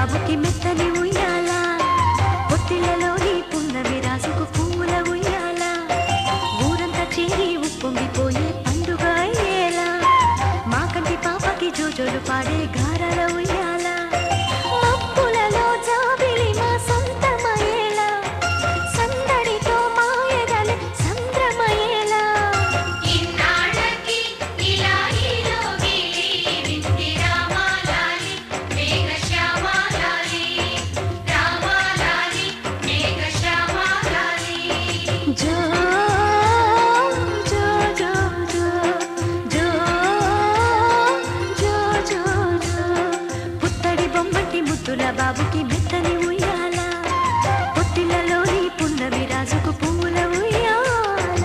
బాబుకి మెత్తని ఉయ్యాల పొత్తిళ్ళలోని పున్నమి రాసుకు పూల ఉయ్యాల ఊరంతా చేరి ఉప్పొంగిపోయే పండుగ అయ్యేలా మా కంటి పాపకి జోజోలు పాడే గారాల ఉయ్యాల మప్పులలో జాబిలి మా సొంతమయ్యేలా సందడితో మాయగలే సంద్రమయ్యేలా ఇన్నాళ్ళకి ఇలా ఈలోగిలి వింటి రామాలాలి మేఘశ్యామాలాలి రామాలాలి మేఘశ్యామాలాలి జో జో జో జో జో జో జో జో పుత్తడి బొమ్మటి ముద్దుల బాబుకి మెత్తని ఉయ్యాల పొత్తిళ్ళలోని పున్నమి రాజుకు పువ్వుల ఉయ్యాల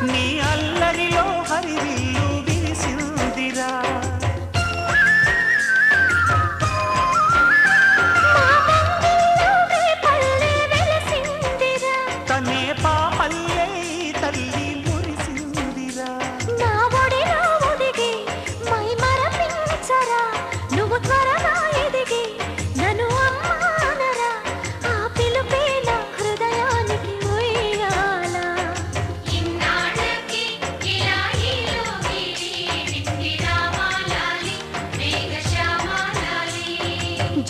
నీ అల్లరిలో హరివిల్లు విరిసిందిరా తనే పాపల్లే తల్లి మురిసిందిరా నువ్వు త్వరగా ఎదిగి నన్ను అమ్మానరా ఆ పిలుపే నా హృదయానికి ఉయ్యాల ఇన్నాళ్ళకి ఇలా ఈలోగిలి వింటి రామాలాలి మేఘశ్యామాలాలి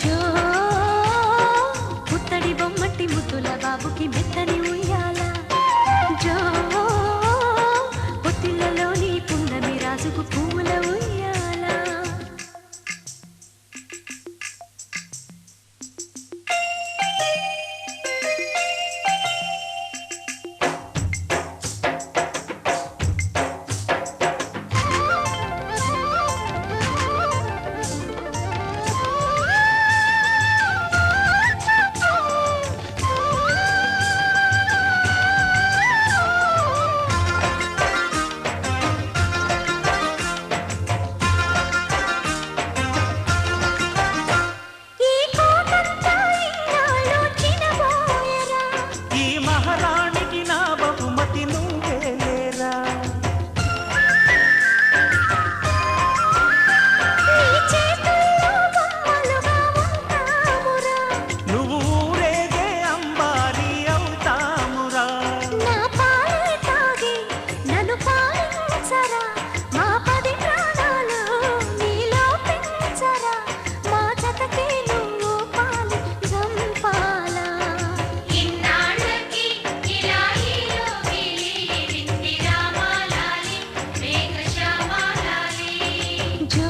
జో పుత్తడి బొమ్మటి ముద్దుల బాబుకి మెత్తని ఉయ్యాల జో పొత్తిళ్ళలోని పున్నమి రాజుకు పువ్వుల ఉయ్యాల ఈ కోటంతా ఇన్నాళ్ళు చినబోయరా ఈ మహారాణికి నా బహుమతి నువ్వేలేరా నీ చేతుల్లో బొమ్మలుగా ఉంటామురా నువ్వు ఊరేగే అంబారి అవుతామురా నా పాలే తాగి నన్ను పాలించరా మా 10 ప్రాణాలు నీలో పెంచరా మా జతకే నువ్వు పాలి జంపాలా ఇన్నాళ్ళకి ఇలా ఈలోగిలి వింటి రామాలాలి మేఘశ్యామాలాలి జో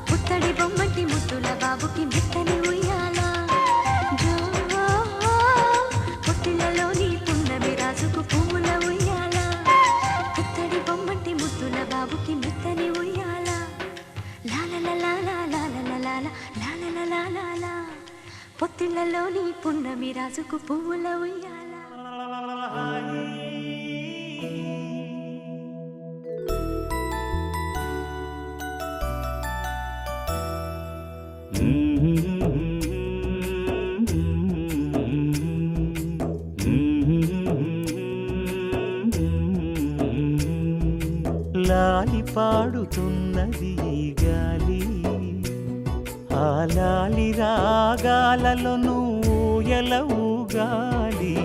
పుత్తడి బొమ్మటి ముద్దుల బాబుకి మెత్తని ఉయ్యాల జో పొత్తిళ్ళలోని పున్నమి రాజుకు పువ్వుల ఉయ్యాల పుత్తడి బొమ్మటి ముద్దుల బాబుకి మెత్తని ఉయ్యాల లాలలలాలలాలలలాలలలాలలలాల పొత్తిళ్ళలోని పున్నమి రాజుకు పువ్వుల ఉయ్యాల లాలి పాడుతున్నది ఈ గాలి ఆ లాలి రాగాలలో నువ్వు ఎలా ఊగాలి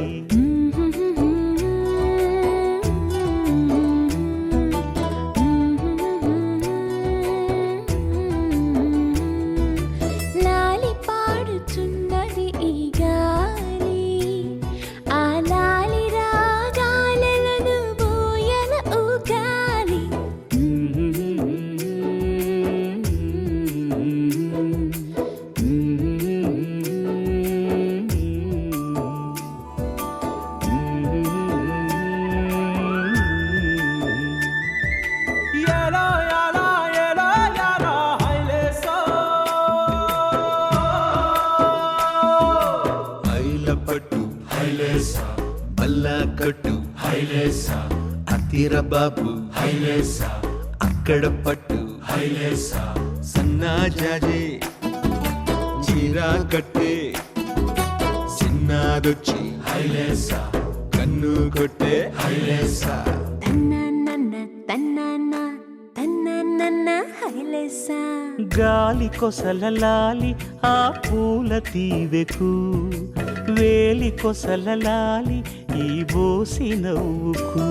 లాలి పాడుచున్నది ఈ గాలి ఆ లాలి రాగాలను బోయల ఊగాలి పట్టు హైలేసా బల్లా కట్టు హైలేసా అతిర బాబు హైలేసా అక్కడ పట్టు హైలేసా సన్నా జాజే చీరా కట్టే చిన్నాదొచ్చి హైలేసా కన్ను కొట్టే హైలేసా తన్నాన్న తన్నాన్న తన్నాన్న హైలేసా గాలి కొసలలాలి ఆ పూల తీవెకు వేలి కొసలలాలి ఈ బోసి నవ్వుకు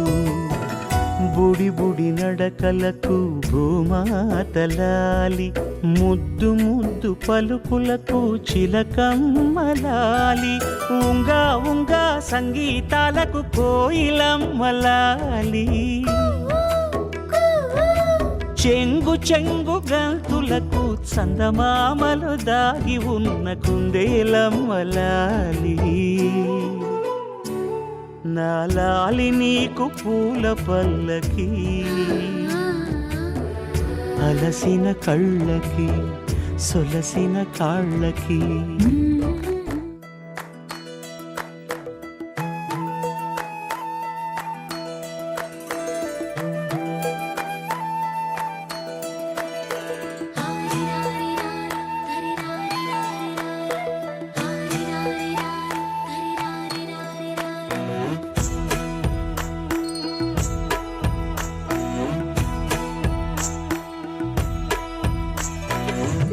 బుడి బుడి నడకలకు భూమాతలాలి ముద్దు ముద్దు పలుకులకు చిలకమ్మలాలి ఉంగా ఉంగా సంగీతాలకు కోయిలమ్మలాలి చెంగు చెంగు గంతులకు చందమామలు దాగి ఉన్న కుందేలమ్మలాలి నా లాలి నీకు పూల పల్లకి అలసిన కళ్ళకి సొలసిన కాళ్ళకి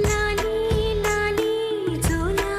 లాలీ లాలీ జోలా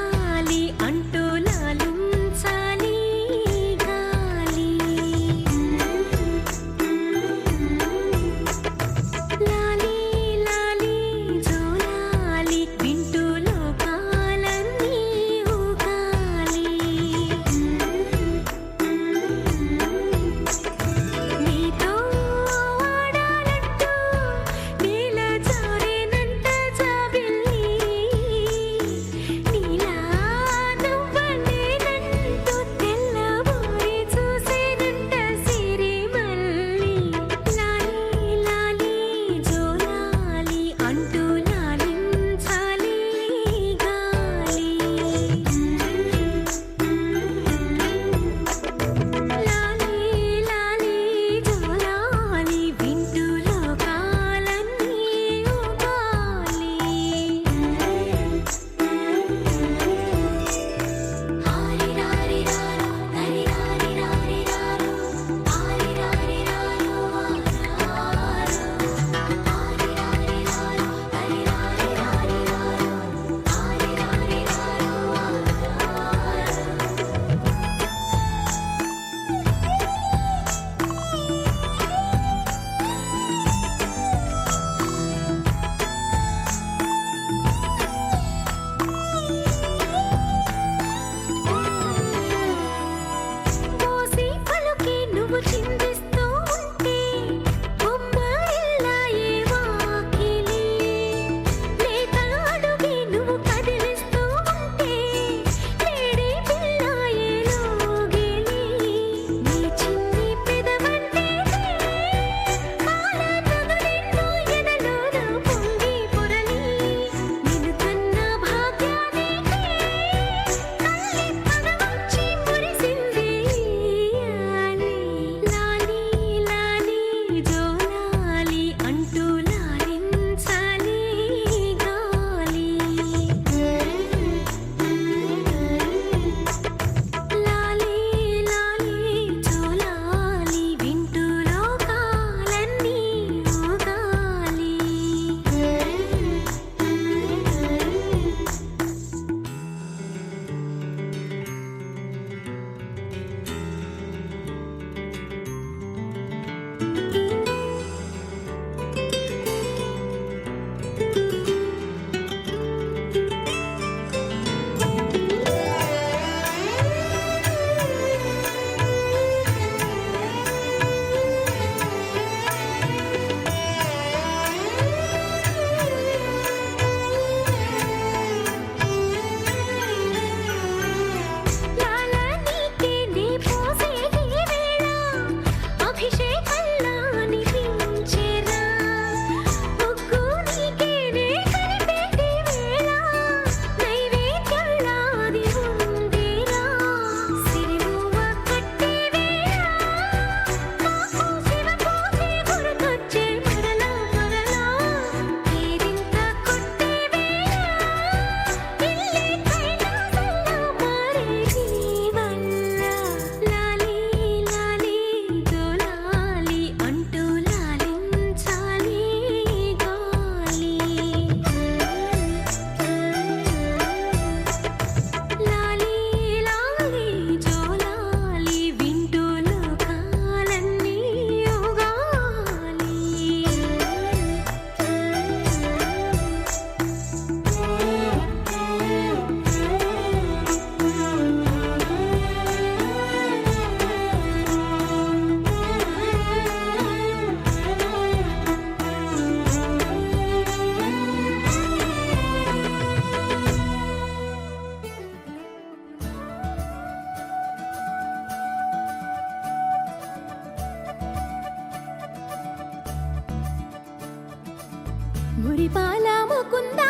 మురిపాల ముకుందా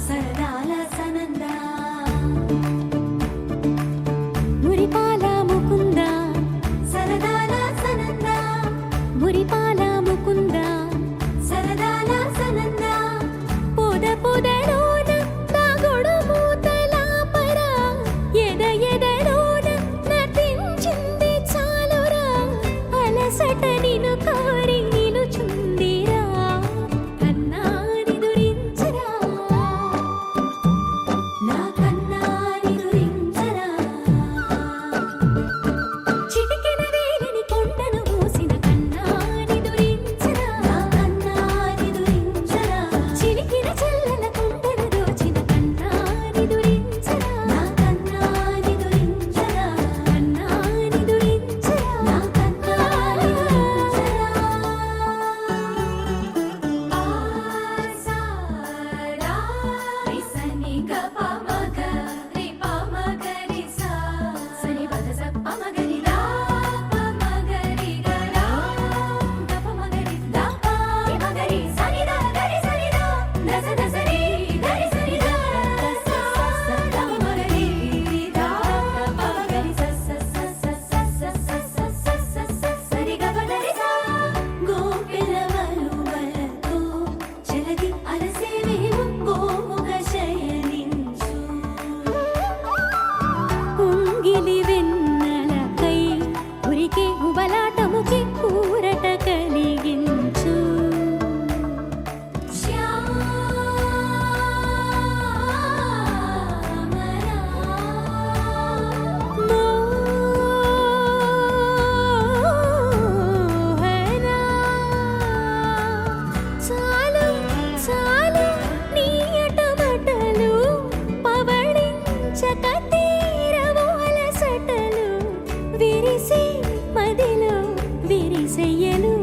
సరదాల సనందా మురిపాల ముకుందా సరదాల సనందా మురిపాల ముకుందా సరదాల సనందా పొద పొదలోన తాగుడు మూతల పరా ఎద ఎదలోన నటించింది చాలురా అలసట నిను కారి నిలుచుందిరా కన్నాని దురించరా నా కన్నాని దురించరా చిటికెన వేలిని కొండను మూసిన కన్నాని దురించరా నా కన్నాని దురించరా చిలికిన చల్లల కొండను దోచిన కన్నాని దురించరా నా కన్నాని దురించరా కన్నాని దురించరా నా కన్నాని దురించరా ఆసారా రిసని గపమగ రిపమగరిసా సని పదస పమగరిదా పమగరి గరా గపమగరి దాపా మగరి సనిదా గరి సనిదా దస దసరి గరి సనిదా దస సస పమగరి దా పమగరి సస సస సస సస సస సరి గపదరిసా గోపిలవలు వలతో జలది అలసేవేము గోముఖ శయనించు ఉంగిలి వెన్నెలకై ఉరికే ఉబలాటముకి ఊరట కలిగించు మోహనా చాలు చాలు నీ అటమటలు పవళించక తీరవు అలసటలు విరిసే మదిలో విరిసెయ్యలు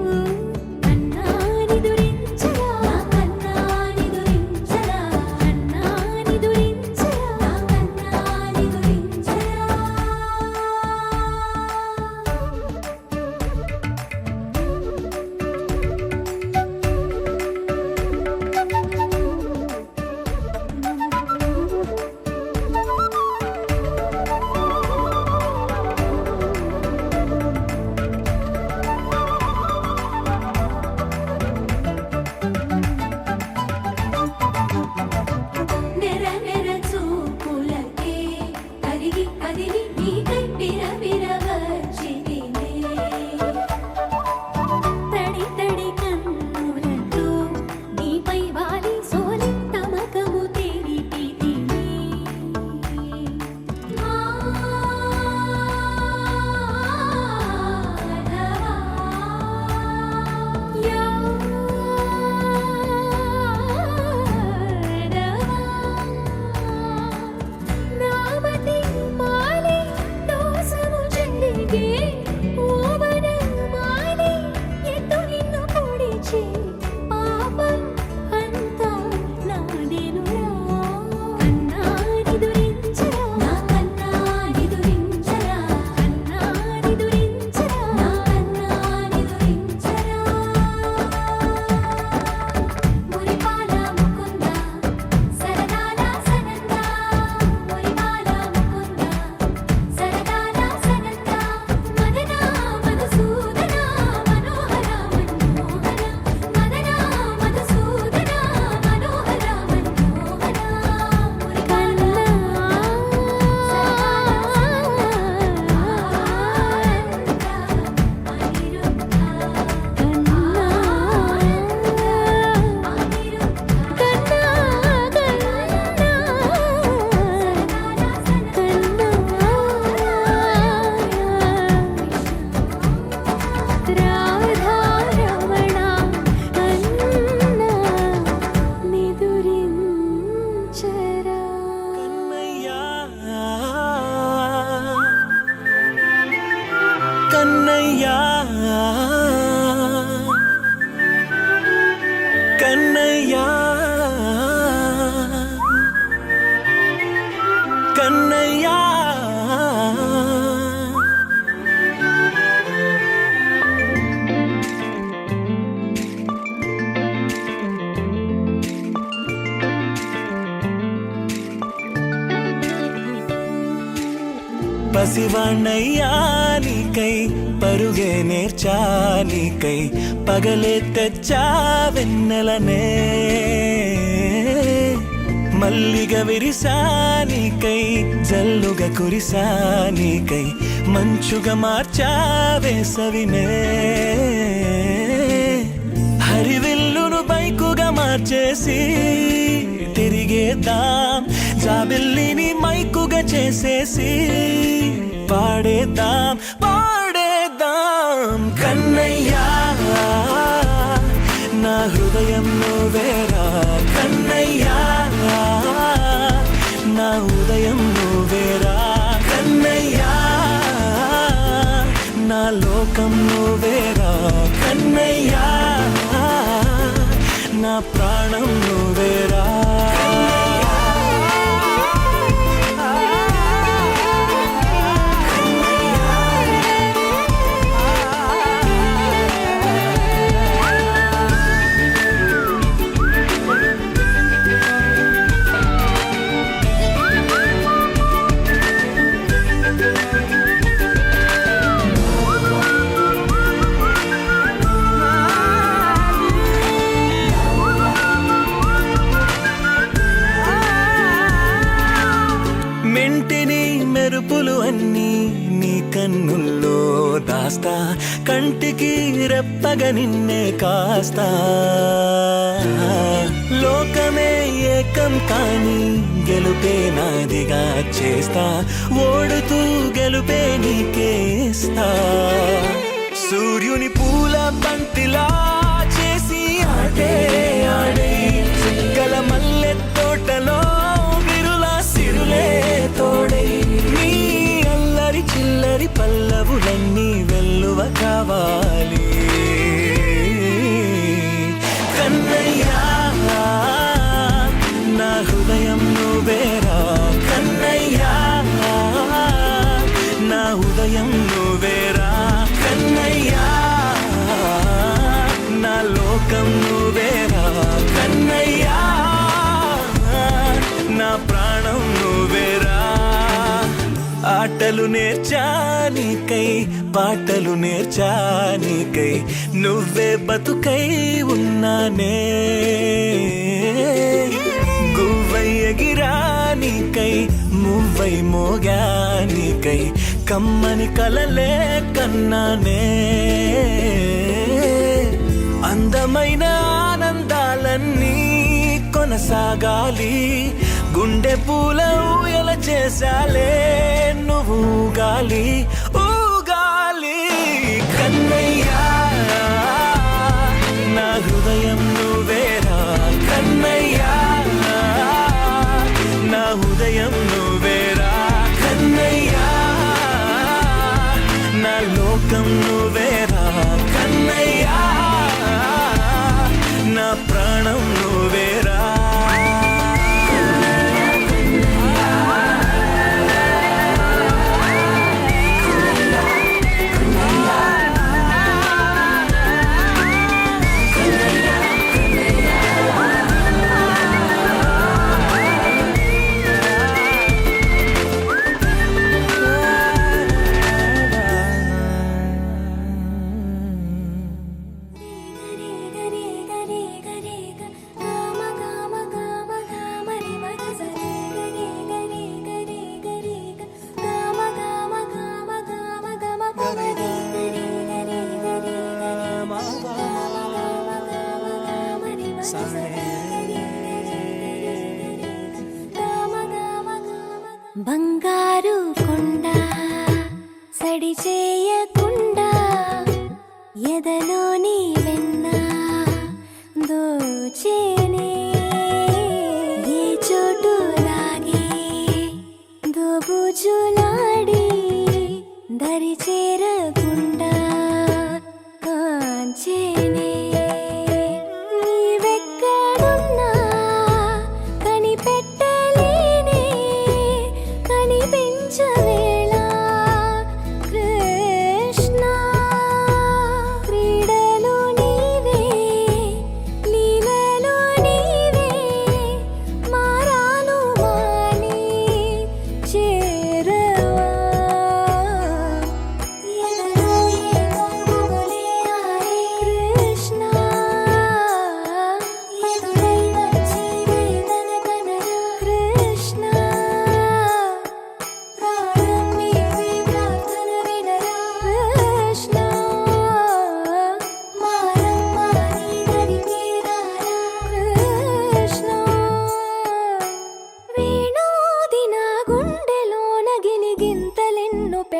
కన్నాని దురించరా కన్నాని దురించరా కన్నాని దురించరా కన్నాని దురించరా నెర నెర చూపులకే కరిగి కదిలి నీకై పిరపిర వచ్చితినే తడి తడి కన్నులతో నీపై వాలి సోలి తమకము తెరిపితినే నామతి మాలి దోసము చెందిగే ఓవన మాలి ఎత్తు నిన్ను పొడిచే పాపం అంతా నాదేనురా కన్నాని దురించరా నా కన్నాని దురించరా కన్నాని దురించరా నా కన్నాని దురించరా మురిపాల ముకుందా సరదాల సనందా మురిపాల ముకుందా సరదాల సనందా మదనా మధుసూదన మనోహర మన్మోహన మదనా మధుసూదన మనోహర మన్మోహన మురిపాల కన్నయ్యా కన్నయ్యా కన్నయ్యా పసివాణ్ణయ్యా నీకై పరుగే నేర్చా నీకై పగలే తెచ్చా వెన్నెలనే మల్లిగ విరిసా నీకై జల్లుగా కురిసా నీకై మంచుగా మార్చా వేసవినే హరివిల్లును బైకుగా మార్చేసి తిరిగేద్దాం జాబిల్లిని మైకుగా చేసేసి పాడేద్దాం పాడేద్దాం కన్నయ్యా నా హృదయం నువ్వేరా కన్నయ్యా నా ఉదయం నువ్వేరా కన్నయ్యా నా లోకం నువ్వేరా కన్నయ్యా నా ప్రాణం నువ్వేరా మెంటిని మెరుపులు అన్నీ నీ కన్నుల్లో దాస్తా కంటికి రెప్పగా నిన్నే కాస్తా లోకమే ఏకం కాని గెలుపే నాదిగా చేస్తా ఓడుతూ గెలుపే నీకేస్తా సూర్యుని పూల బంతిలా చేసి ఆడే ఆడే చుక్కల మల్లె తోటలో సిరులే తోడై నీ అల్లరి చిల్లరి పల్లవులన్నీ వెల్లువ కావాలి కన్నయ్యా నా హృదయం నువ్వేరా కన్నయ్యా నా ఉదయం నువ్వేరా కన్నయ్యా నా లోకం నువ్వేరా కన్నయ్యా నా ప్రాణం నువ్వేరా ఆటలు నేర్చా నీకై పాటలు నేర్చా నీకై నువ్వే బతుకై ఉన్నానే గువ్వై ఎగిరా నీకై మువ్వై మోగా నీకై కమ్మని కలలే కన్నానే అందమైన ఆనందాలన్నీ కొనసాగాలి గుండె పూల ఊయల చేశాలే నువ్వు ఊగాలి ఊగాలి కన్నయ్యా నా హృదయం నువ్వేరా కన్నయ్యా నా ఉదయం నువ్వేరా కన్నయ్యా నా లోకం నువ్వేరా కన్నయ్యా నా ప్రాణం నువ్వేరా బంగారు కొండ సడి చేయకుండా ఎదలోని వెన్న దోచేనే ఏ చోటు లాగే దోబుజులాడి దరి చేరకుండా కాంచేనే నీవెక్కడున్నా కనిపెట్టలేనే కనిపించవేళ కృష్ణ క్రీడలు నీవే లీలలు నీవే మారాను మాని చేరవా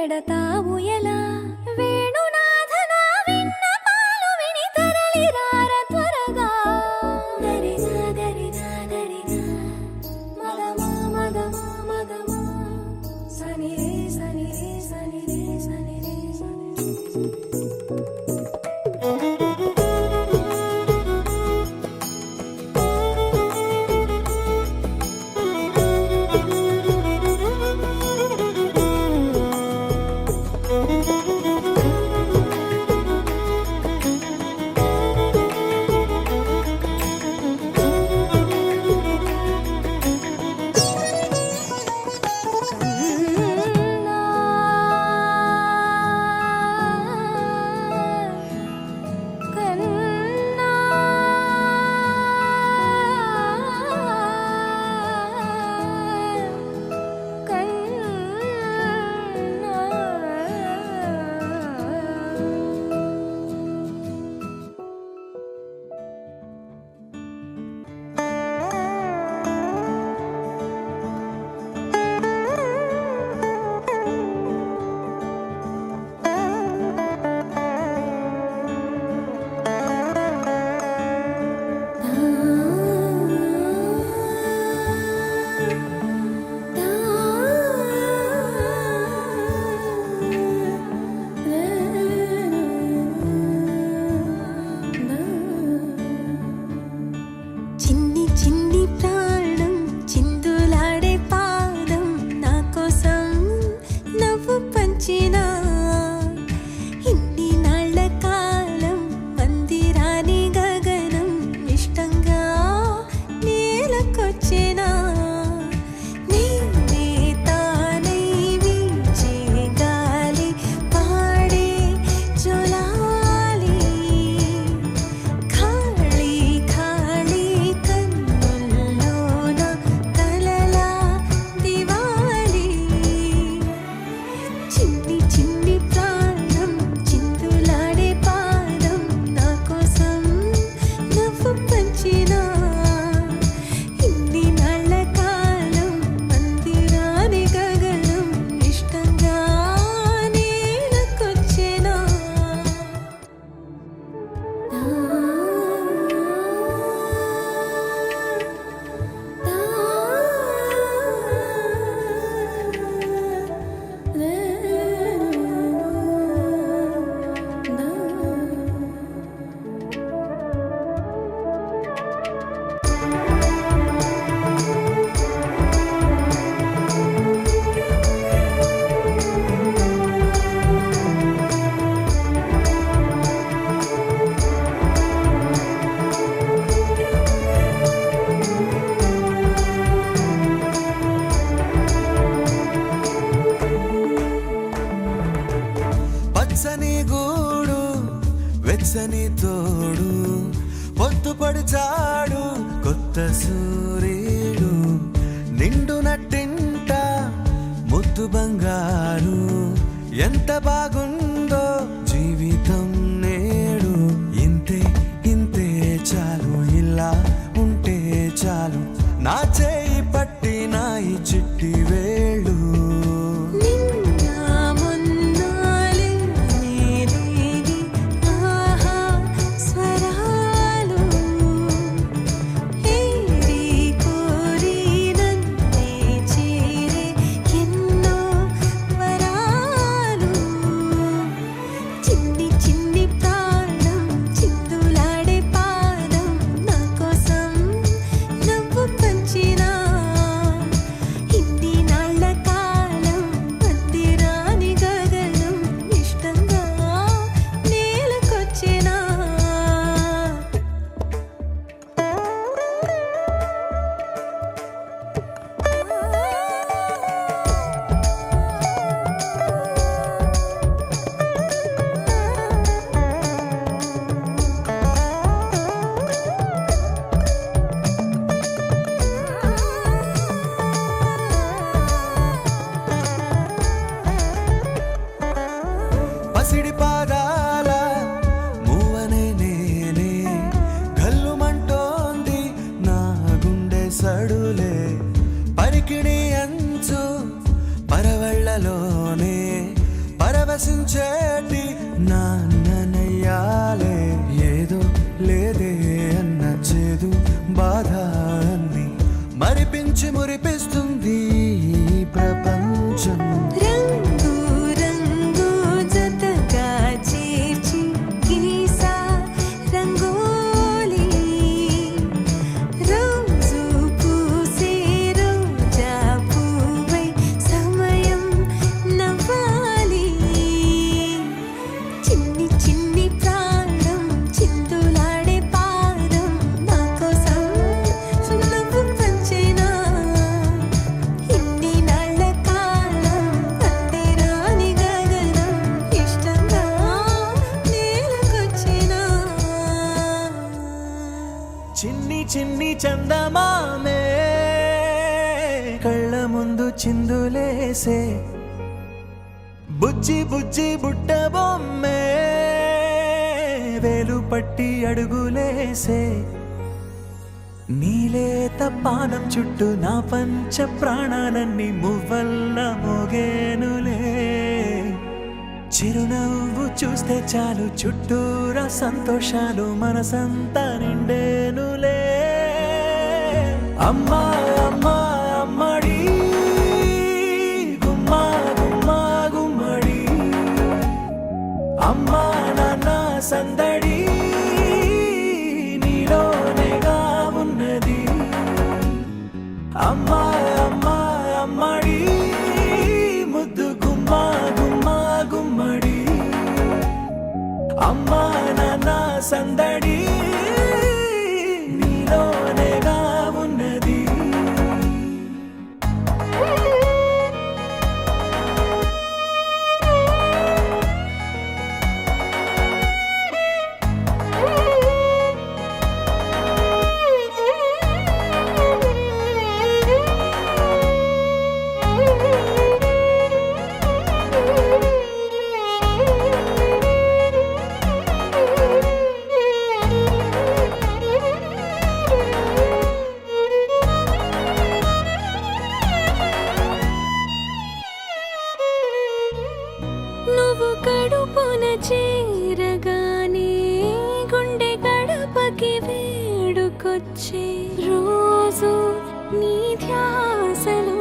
పెడతావు ఎలా వేణునాథన విన్న పాలు విని తరలి రార త్వరగా దరిజా దరిజా దరిజా మగమా మగమా మగమా సని రే సని రే సని రే సని రే చిన్ని చిన్ని ప్రాణం చిందులాడే పాదం నా కోసం నవ్వు పంచినా ఇన్ని నాళ్ళ కాలం మందిరాని గగనం ఇష్టంగా నేలకొచ్చినా నేనే తానై వీచే గాలి పాడే జోలాలి ఖాళీ ఖాళీ కన్నుల్లోన కలలా దివాలి చిన్ని చిన్ని ప్రాణం చిందులాడే పాదం నా కోసం నవ్వు పంచినా ఇన్ని నాళ్ళ కాలం మందిరాని గగనం ఇష్టంగా నేలకొచ్చినా పచ్చని గూడు వెచ్చని తోడు పొత్తు పడిచాడు కొత్త సూర్యుడు నిండు నట్టింట ముద్దు బంగారు ఎంత బాగుందో జీవితం నేడు ఇంతే ఇంతే చాలు ఇలా ఉంటే చాలు నా చేయి పట్టి నా ఈ చిట్టి వేళ్ళు నిన్న మొన్నాలే నేరేగి ఆహా స్వరాలు ఏరి కోరి నన్నే చేరే ఎన్నో వరాలు చిన్ని చిన్ని ప్రాణం చిందులాడే పాదం నా కోసం నవ్వు పంచినా ఇన్ని నాళ్ళ కాలం మందిరాని గగనం ఇష్టంగా నేలకొచ్చినా పసిడి పాదాల మూవనే నేనే గల్లుమంటోంది నా గుండె సడులే పరికిణి అంచు పరవళ్ళలోనే పరవశించేటి నాన్ననయ్యాలే ఏదో లేదే అన్న చేదు బాధ అన్ని మరిపించి మురిపిస్తుంది ఈ ప్రపంచం. రంగు రంగు జతగా చేర్చి గీసా రంగోలి రోజు పూసే రోజా పువ్వై సమయం నవ్వాలి. చిన్ని చిన్ని ప్రాణం చిందులాడే పాదం నా కోసం నవ్వు పంచేనా. ఇన్ని నాళ్ళ కాలం అంతేరాని గగనం ఇష్టంగా నేలకొచ్చేనా. చిన్ని చిన్ని చందమామే కళ్ళ ముందు చిందులేసే బుజ్జి బుజ్జి బుట్ట బొమ్మే వేలు పట్టి అడుగులేసే నీలేత పానం చుట్టూ నా పంచ ప్రాణాలన్నీ మువ్వల్ల మోగేనులే. చిరునవ్వు చూస్తే చాలు చుట్టూరా సంతోషాలు మనసంతా నిండేనులే. అమ్మా అమ్మా అమ్మడి గుమ్మా గుమ్మా గుమ్మడి అమ్మా నాన్న సందడి నీలోనేగా ఉన్నది. అమ్మా అమ్మా అమ్మడి ముద్దు గుమ్మా గుమ్మా గుమ్మడి అమ్మా నాన్న సందడి నీలోనేగా ఉన్నది. నువ్వు కడుపున చేరగానే గుండె గడపకి వేడుకొచ్చే రోజు నీ ధ్యాసలో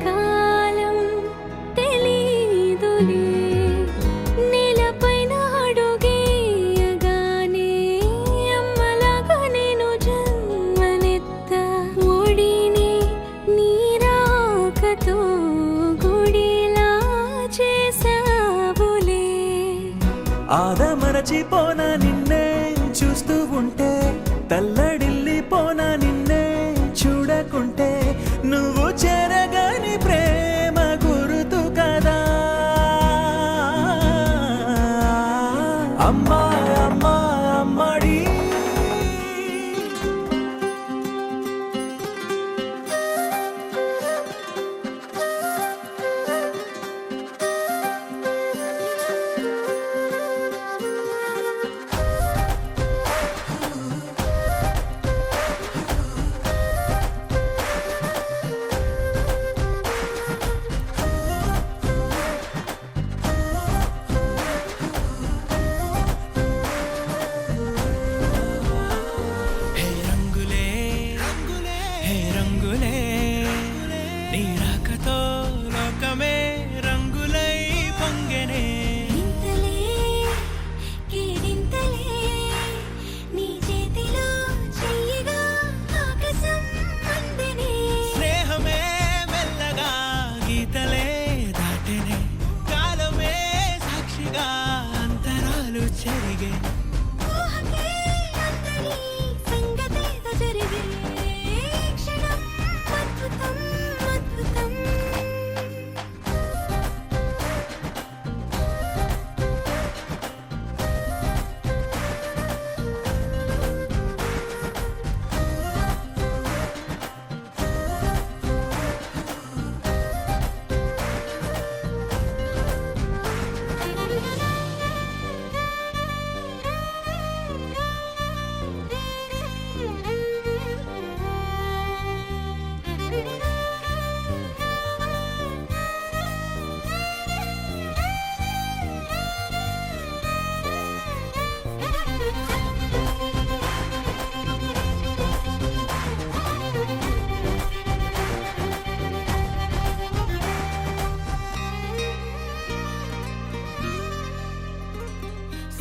కాలం తెలీదులే. నేలపైన అడుగేయగానే అమ్మలాగా నేను జన్మనెత్త ఒడిని నీ రాకతో గుడిలా చేసావులే. ఆదమరచిపోనా నిన్నే చూస్తూ ఉంటే తల్లడిల్లిపోనా నిన్నే చూడకుంటే నువ్వు చెరగని ప్రేమ గురుతు కదా. అమ్మా అమ్మా అమ్మడి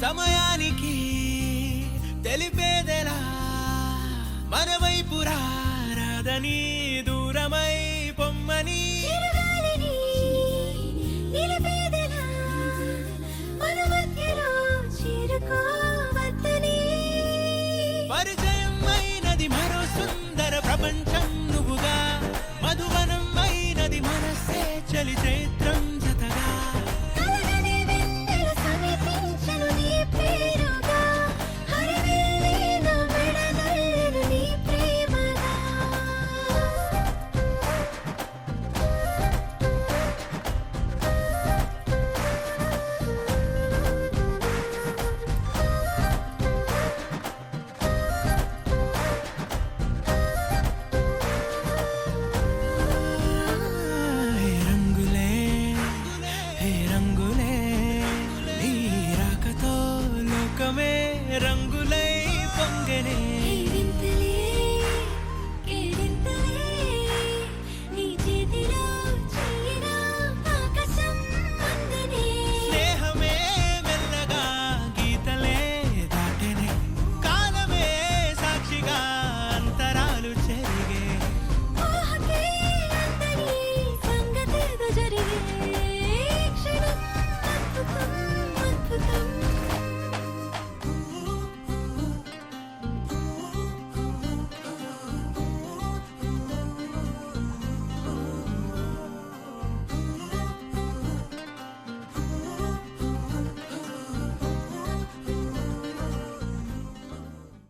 సమయానికి తెలిపేదెలా మన వైపు రాదని దూరమై